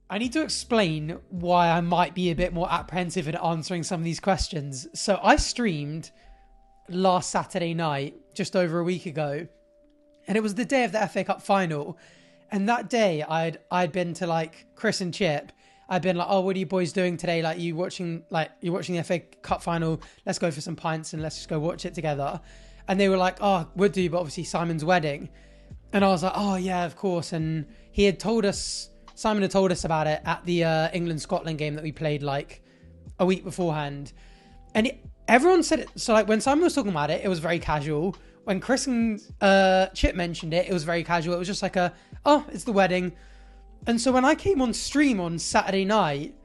I need to explain why I might be a bit more apprehensive in answering some of these questions. So I streamed last Saturday night, just over a week ago, and it was the day of the FA Cup final. And that day I'd been to like Chris and Chip. I'd been like, oh, what are you boys doing today? Like, you're watching the FA Cup final. Let's go for some pints and let's just go watch it together. And they were like, oh, would do, but obviously Simon's wedding. And I was like, oh yeah, of course. And Simon had told us about it at the England-Scotland game that we played like a week beforehand. And everyone said it. So like when Simon was talking about it, it was very casual. When Chris and Chip mentioned it, it was very casual. It was just like it's the wedding. And so when I came on stream on Saturday night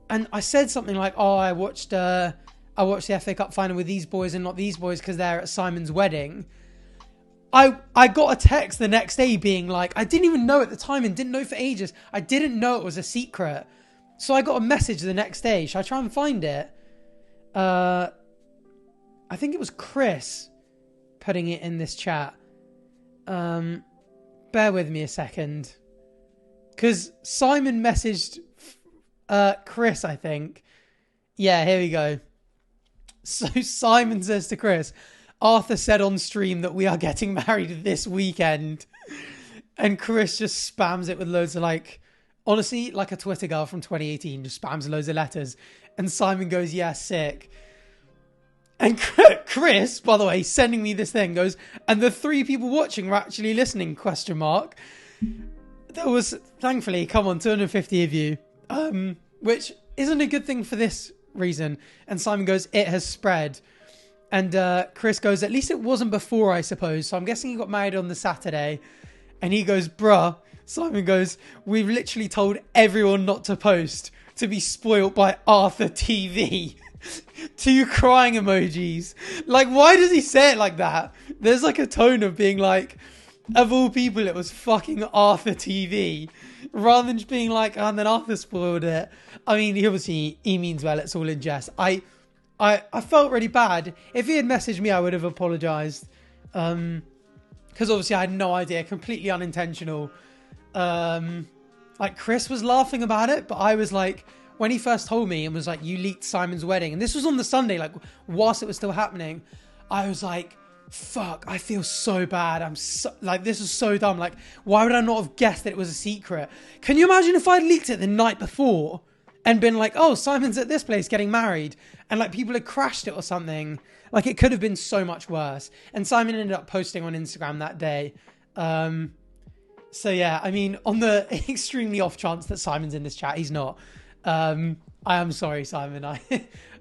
and I said something like, oh, I watched the FA Cup final with these boys and not these boys because they're at Simon's wedding, I got a text the next day being like, I didn't even know at the time and didn't know for ages. I didn't know it was a secret. So I got a message the next day. Should I try and find it? I think it was Chris putting it in this chat. Bear with me a second. Because Simon messaged Chris, I think. Yeah, here we go. So Simon says to Chris, Arthur said on stream that we are getting married this weekend. And Chris just spams it with loads of honestly, like a Twitter girl from 2018, just spams loads of letters. And Simon goes, yeah, sick. And Chris, by the way, sending me this thing, goes, and the 3 people watching were actually listening, ? There was, thankfully, 250 of you, which isn't a good thing for this reason. And Simon goes, it has spread. And Chris goes, at least it wasn't before, I suppose. So I'm guessing he got married on the Saturday. And he goes, bruh. Simon goes, we've literally told everyone not to post to be spoilt by ArthurTV. 2 crying emojis. Like, why does he say it like that? There's like a tone of being like, of all people, it was fucking ArthurTV. Rather than just being like, oh, and then Arthur spoiled it. I mean, he means well, it's all in jest. I felt really bad. If he had messaged me, I would have apologised. Because obviously I had no idea. Completely unintentional. Like, Chris was laughing about it, but I was like, when he first told me and was like, you leaked Simon's wedding, and this was on the Sunday, like, whilst it was still happening, I was like, fuck, I feel so bad. I'm so, like, this is so dumb. Like, why would I not have guessed that it was a secret? Can you imagine if I'd leaked it the night before and been like, oh, Simon's at this place getting married, and like people had crashed it or something? Like, it could have been so much worse. And Simon ended up posting on Instagram that day. So yeah, I mean, on the extremely off chance that Simon's in this chat, he's not. I am sorry, Simon.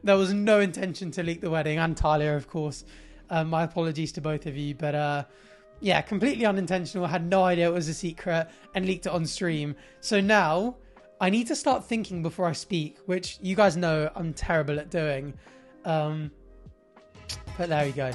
There was no intention to leak the wedding, and Talia, of course. My apologies to both of you, but yeah, completely unintentional. I had no idea it was a secret and leaked it on stream. So now I need to start thinking before I speak, which you guys know I'm terrible at doing. But there we go.